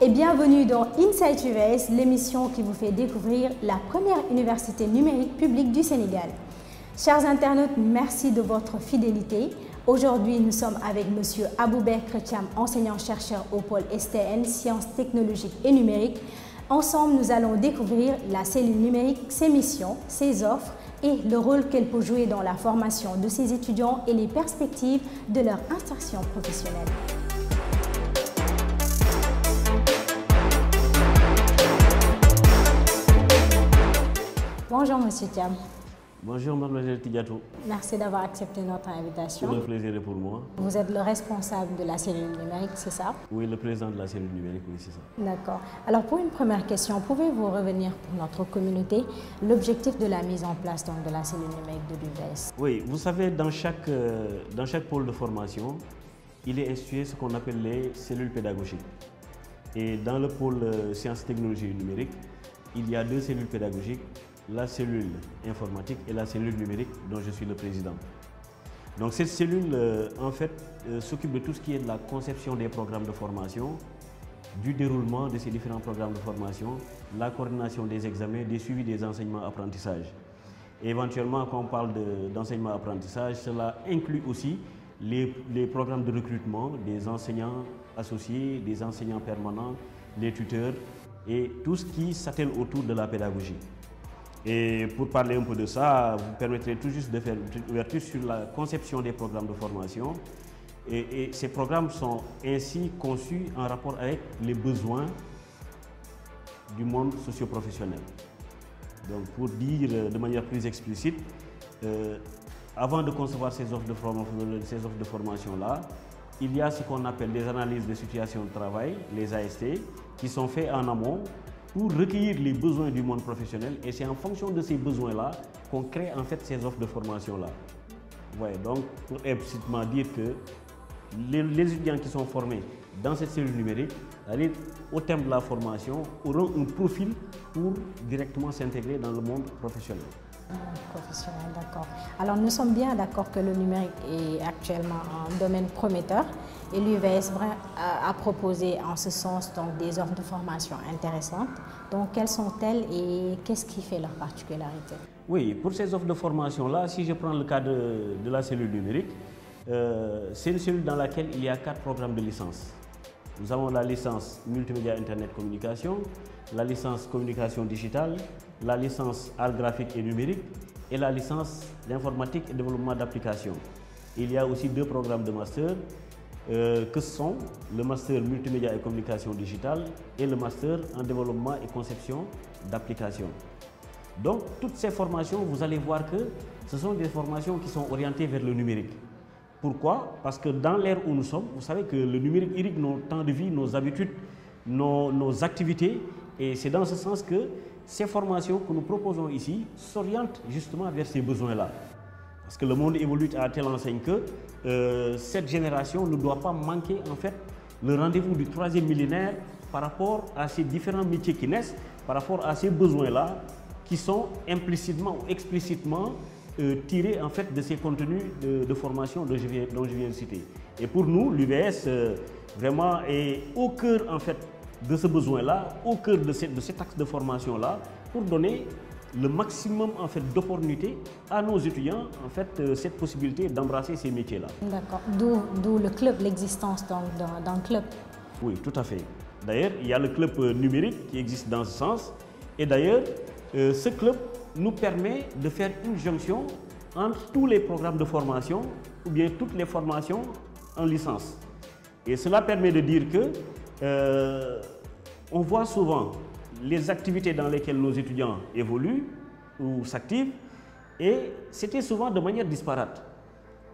et bienvenue dans Insight UVS, l'émission qui vous fait découvrir la première université numérique publique du Sénégal. Chers internautes, merci de votre fidélité. Aujourd'hui, nous sommes avec M. Aboubekr Thiam, enseignant-chercheur au pôle STN, Sciences technologiques et numériques. Ensemble, nous allons découvrir la cellule numérique, ses missions, ses offres et le rôle qu'elle peut jouer dans la formation de ses étudiants et les perspectives de leur insertion professionnelle. Bonjour Monsieur Thiam. Bonjour Mademoiselle Tidjatou. Merci d'avoir accepté notre invitation. C'est un plaisir pour moi. Vous êtes le responsable de la cellule numérique, c'est ça? Oui, le président de la cellule numérique, oui, c'est ça. D'accord. Alors pour une première question, pouvez-vous revenir pour notre communauté l'objectif de la mise en place donc, de la cellule numérique de l'UVS? Oui, vous savez, dans chaque pôle de formation, il est institué ce qu'on appelle les cellules pédagogiques. Et dans le pôle sciences, technologies et numériques, il y a deux cellules pédagogiques, la cellule informatique et la cellule numérique dont je suis le président. Donc cette cellule, en fait, s'occupe de tout ce qui est de la conception des programmes de formation, du déroulement de ces différents programmes de formation, la coordination des examens, des suivis des enseignements-apprentissages. Et éventuellement, quand on parle d'enseignement-apprentissage, cela inclut aussi les programmes de recrutement des enseignants associés, des enseignants permanents, les tuteurs et tout ce qui s'attelle autour de la pédagogie. Et pour parler un peu de ça, vous permettrez tout juste de faire une ouverture sur la conception des programmes de formation. Et ces programmes sont ainsi conçus en rapport avec les besoins du monde socio-professionnel. Donc pour dire de manière plus explicite, avant de concevoir ces offres de formation-là, il y a ce qu'on appelle des analyses de situation de travail, les AST, qui sont faits en amont pour recueillir les besoins du monde professionnel, et c'est en fonction de ces besoins-là qu'on crée en fait ces offres de formation-là. Ouais, donc pour explicitement dire que les étudiants qui sont formés dans cette cellule numérique, c'est-à-dire au terme de la formation, auront un profil pour directement s'intégrer dans le monde professionnel. Professionnel, d'accord. Alors nous sommes bien d'accord que le numérique est actuellement un domaine prometteur et l'UVS a proposé en ce sens donc, des offres de formation intéressantes. Donc quelles sont-elles et qu'est-ce qui fait leur particularité? Oui, pour ces offres de formation-là, si je prends le cas de la cellule numérique, c'est une cellule dans laquelle il y a 4 programmes de licence. Nous avons la licence multimédia internet communication, la licence communication digitale, la licence art graphique et numérique et la licence d'informatique et développement d'applications. Il y a aussi 2 programmes de master que sont le master multimédia et communication digitale et le master en développement et conception d'applications. Donc toutes ces formations, vous allez voir que ce sont des formations qui sont orientées vers le numérique. Pourquoi? Parce que dans l'ère où nous sommes, vous savez que le numérique irrigue nos temps de vie, nos habitudes, nos activités, et c'est dans ce sens que ces formations que nous proposons ici s'orientent justement vers ces besoins-là. Parce que le monde évolue à telle enseigne que cette génération ne doit pas manquer en fait le rendez-vous du 3e millénaire par rapport à ces différents métiers qui naissent, par rapport à ces besoins-là qui sont implicitement ou explicitement tirés en fait de ces contenus de formation dont je viens de citer. Et pour nous, l'UVS vraiment est au cœur en fait de ce besoin-là, au cœur de cet axe de formation-là, pour donner le maximum en fait d'opportunités à nos étudiants, en fait, cette possibilité d'embrasser ces métiers-là. D'accord. D'où le club, l'existence d'un club. Oui, tout à fait. D'ailleurs, il y a le club numérique qui existe dans ce sens. Et d'ailleurs, ce club nous permet de faire une jonction entre tous les programmes de formation ou bien toutes les formations en licence. Et cela permet de dire que on voit souvent les activités dans lesquelles nos étudiants évoluent ou s'activent, et c'était souvent de manière disparate.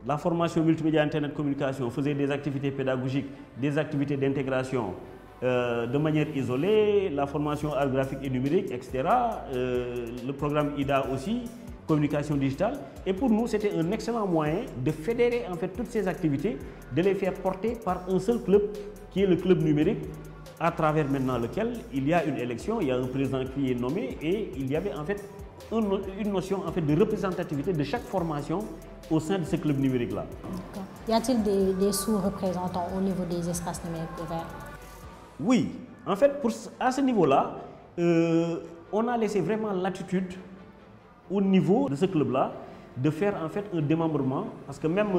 La formation multimédia internet communication faisait des activités pédagogiques, des activités d'intégration de manière isolée, la formation art graphique et numérique, etc. Le programme IDA aussi, communication digitale. Et pour nous, c'était un excellent moyen de fédérer en fait toutes ces activités, de les faire porter par un seul club qui est le club numérique, à travers maintenant lequel il y a une élection, il y a un président qui est nommé et il y avait en fait une notion en fait de représentativité de chaque formation au sein de ce club numérique-là. Y a-t-il des sous-représentants au niveau des espaces numériques ouverts? Oui, en fait, à ce niveau-là, on a laissé vraiment l'attitude au niveau de ce club-là de faire en fait un démembrement, parce que même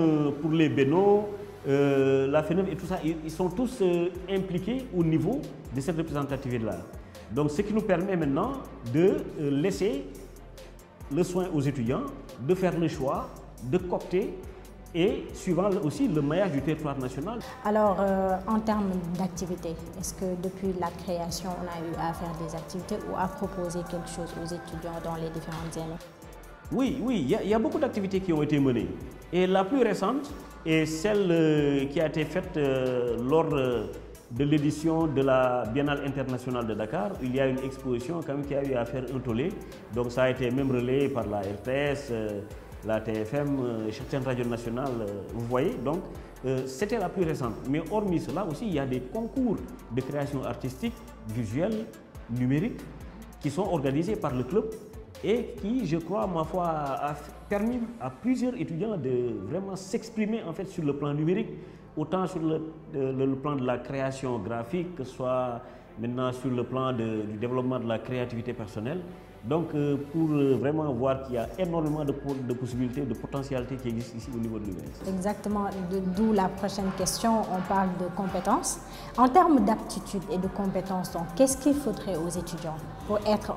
pour les Bénaux, la FENEV et tout ça, ils sont tous impliqués au niveau de cette représentativité-là. Donc ce qui nous permet maintenant de laisser le soin aux étudiants, de faire le choix, de coopter et suivant aussi le maillage du territoire national. Alors, en termes d'activités, est-ce que depuis la création, on a eu à faire des activités ou à proposer quelque chose aux étudiants dans les différentes années? Oui, il y a beaucoup d'activités qui ont été menées. Et la plus récente est celle qui a été faite lors de l'édition de la Biennale internationale de Dakar. Il y a une exposition quand même qui a eu à faire un tollé. Donc ça a été même relayé par la RTS, la TFM, certaines radios nationales, vous voyez. Donc c'était la plus récente. Mais hormis cela aussi, il y a des concours de création artistique, visuelle, numérique qui sont organisés par le club et qui, je crois, ma foi, a permis à plusieurs étudiants de vraiment s'exprimer en fait sur le plan numérique, autant sur le plan de la création graphique, que ce soit maintenant sur le plan du développement de la créativité personnelle. Donc, pour vraiment voir qu'il y a énormément de possibilités, de potentialités qui existent ici au niveau de l'UVS. Exactement, d'où la prochaine question, on parle de compétences. En termes d'aptitude et de compétences, qu'est-ce qu'il faudrait aux étudiants pour être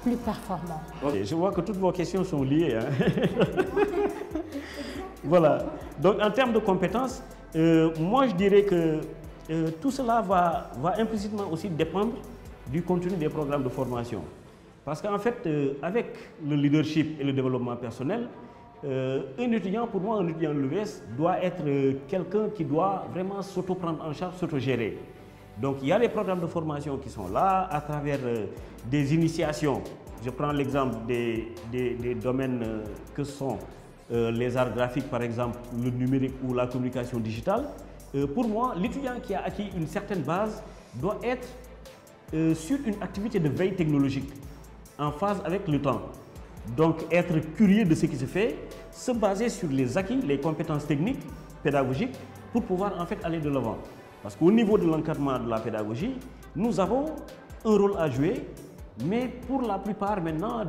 plus performants? Okay, je vois que toutes vos questions sont liées. Voilà, donc en termes de compétences, moi je dirais que tout cela va implicitement aussi dépendre du contenu des programmes de formation. Parce qu'en fait, avec le leadership et le développement personnel, un étudiant, pour moi, un étudiant de l'UVS doit être quelqu'un qui doit vraiment s'auto-prendre en charge, s'auto-gérer. Donc il y a des programmes de formation qui sont là à travers des initiations. Je prends l'exemple des domaines que sont les arts graphiques, par exemple, le numérique ou la communication digitale. Pour moi, l'étudiant qui a acquis une certaine base doit être sur une activité de veille technologique, en phase avec le temps. Donc être curieux de ce qui se fait, se baser sur les acquis, les compétences techniques, pédagogiques, pour pouvoir en fait aller de l'avant. Parce qu'au niveau de l'encadrement de la pédagogie, nous avons un rôle à jouer, mais pour la plupart maintenant,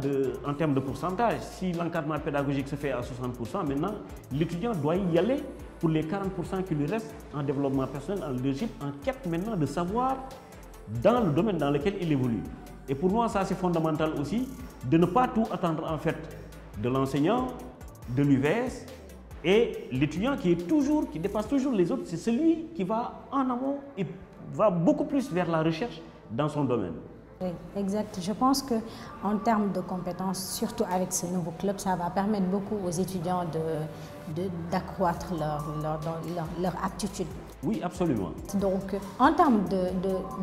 en termes de pourcentage, si l'encadrement pédagogique se fait à 60%, maintenant l'étudiant doit y aller pour les 40% qui lui restent en développement personnel, en leadership, en quête maintenant de savoir dans le domaine dans lequel il évolue. Et pour moi, ça c'est fondamental aussi, de ne pas tout attendre en fait de l'enseignant, de l'UVS, et l'étudiant qui dépasse toujours les autres, c'est celui qui va en amont et va beaucoup plus vers la recherche dans son domaine. Oui, exact. Je pense qu'en termes de compétences, surtout avec ce nouveau club, ça va permettre beaucoup aux étudiants d'accroître leur aptitude. Oui, absolument. Donc, en termes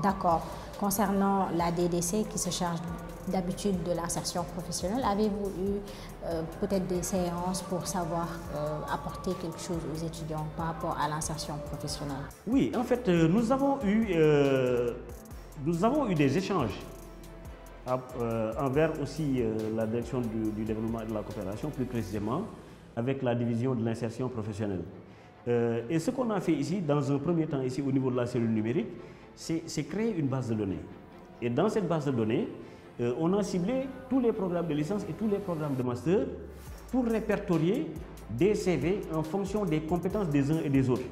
d'accord, concernant la DDC qui se charge d'habitude de l'insertion professionnelle, avez-vous eu peut-être des séances pour savoir apporter quelque chose aux étudiants par rapport à l'insertion professionnelle? Oui, en fait, nous avons eu des échanges envers aussi la direction du développement et de la coopération, plus précisément avec la division de l'insertion professionnelle. Et ce qu'on a fait ici, dans un premier temps, ici au niveau de la cellule numérique, c'est créer une base de données. Et dans cette base de données, on a ciblé tous les programmes de licence et tous les programmes de master pour répertorier des CV en fonction des compétences des uns et des autres.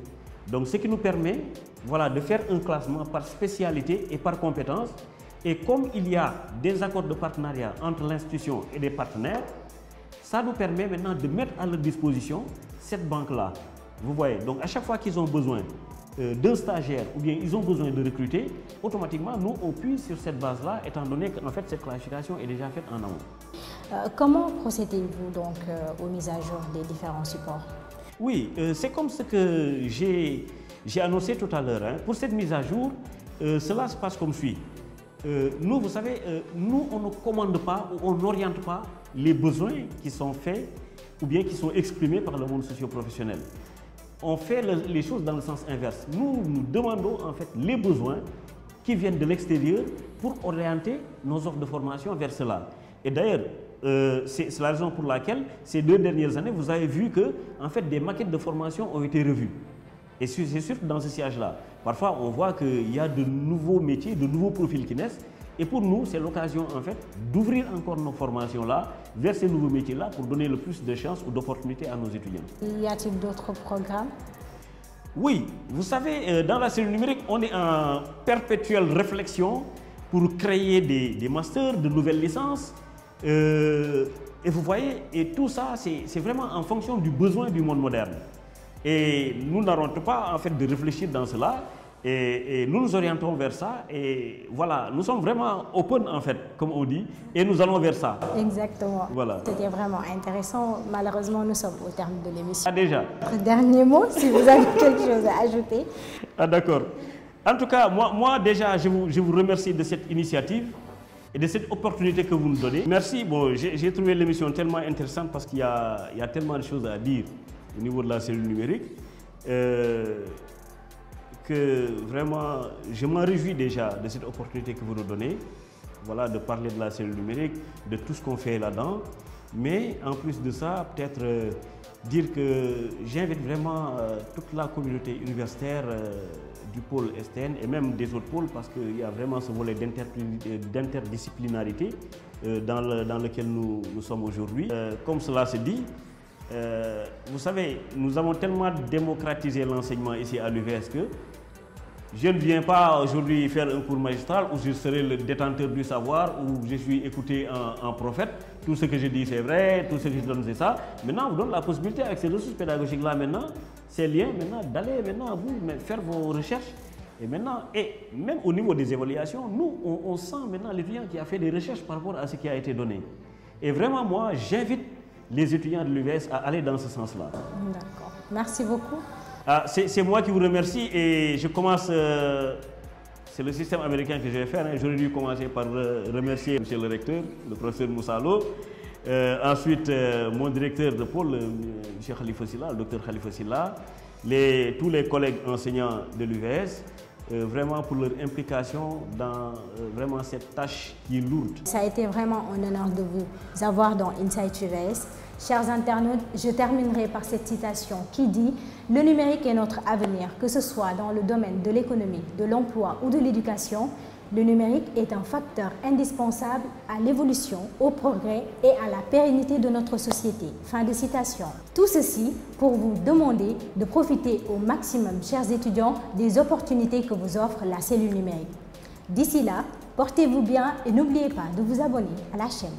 Donc ce qui nous permet de faire un classement par spécialité et par compétence. Et comme il y a des accords de partenariat entre l'institution et des partenaires, ça nous permet maintenant de mettre à leur disposition cette banque-là. Vous voyez, donc à chaque fois qu'ils ont besoin d'un stagiaire ou bien ils ont besoin de recruter, automatiquement nous on puise sur cette base-là, étant donné qu'en fait cette classification est déjà faite en amont. Comment procédez-vous donc aux mises à jour des différents supports? Oui, c'est comme ce que j'ai annoncé tout à l'heure. Pour cette mise à jour, cela se passe comme suit. Nous, vous savez, nous on ne commande pas ou on n'oriente pas les besoins qui sont faits ou bien qui sont exprimés par le monde socio-professionnel. On fait les choses dans le sens inverse. Nous demandons en fait les besoins qui viennent de l'extérieur pour orienter nos offres de formation vers cela. Et d'ailleurs, c'est la raison pour laquelle ces 2 dernières années, vous avez vu que en fait, des maquettes de formation ont été revues. Et c'est surtout dans ce sillage-là. Parfois, on voit qu'il y a de nouveaux métiers, de nouveaux profils qui naissent. Et pour nous, c'est l'occasion en fait d'ouvrir encore nos formations-là vers ces nouveaux métiers-là pour donner le plus de chances ou d'opportunités à nos étudiants. Y a-t-il d'autres programmes? Oui, vous savez, dans la cellule numérique, on est en perpétuelle réflexion pour créer des masters, de nouvelles licences. Et vous voyez, et tout ça, c'est vraiment en fonction du besoin du monde moderne. Et nous n'arrêtons pas en fait de réfléchir dans cela et nous nous orientons vers ça et voilà, nous sommes vraiment open en fait, comme on dit, et nous allons vers ça. Exactement. Voilà. C'était vraiment intéressant. Malheureusement, nous sommes au terme de l'émission. Ah déjà. Dernier mot, si vous avez quelque chose à ajouter. Ah d'accord. En tout cas, moi déjà, je vous remercie de cette initiative et de cette opportunité que vous nous donnez. Merci. Bon, j'ai trouvé l'émission tellement intéressante parce qu'il y a tellement de choses à dire au niveau de la cellule numérique que vraiment, je m'en réjouis déjà de cette opportunité que vous nous donnez, voilà, de parler de la cellule numérique, de tout ce qu'on fait là-dedans. Mais en plus de ça, peut-être dire que j'invite vraiment toute la communauté universitaire du pôle STN et même des autres pôles parce qu'il y a vraiment ce volet d'interdisciplinarité dans lequel nous sommes aujourd'hui. Comme cela se dit, vous savez, nous avons tellement démocratisé l'enseignement ici à l'UVS que je ne viens pas aujourd'hui faire un cours magistral où je serai le détenteur du savoir, où je suis écouté en prophète. Tout ce que je dis c'est vrai, tout ce que je donne c'est ça. Maintenant, on vous donne la possibilité avec ces ressources pédagogiques-là maintenant, ces liens maintenant, d'aller maintenant vous faire vos recherches. Et maintenant, et même au niveau des évaluations, nous, on sent maintenant l'étudiant qui a fait des recherches par rapport à ce qui a été donné. Et vraiment, moi, j'invite les étudiants de l'UVS à aller dans ce sens-là. D'accord. Merci beaucoup. C'est moi qui vous remercie et je commence, c'est le système américain que je vais faire. Hein. J'aurais dû commencer par remercier M. le recteur, le professeur Moussalo, ensuite mon directeur de pôle, M. Khalifa Silla, le docteur Khalifa Silla, tous les collègues enseignants de l'UVS, vraiment pour leur implication dans vraiment cette tâche qui est lourde. Ça a été vraiment un honneur de vous avoir dans Insight UVS. Chers internautes, je terminerai par cette citation qui dit « Le numérique est notre avenir, que ce soit dans le domaine de l'économie, de l'emploi ou de l'éducation. Le numérique est un facteur indispensable à l'évolution, au progrès et à la pérennité de notre société. » Fin de citation. Tout ceci pour vous demander de profiter au maximum, chers étudiants, des opportunités que vous offre la cellule numérique. D'ici là, portez-vous bien et n'oubliez pas de vous abonner à la chaîne.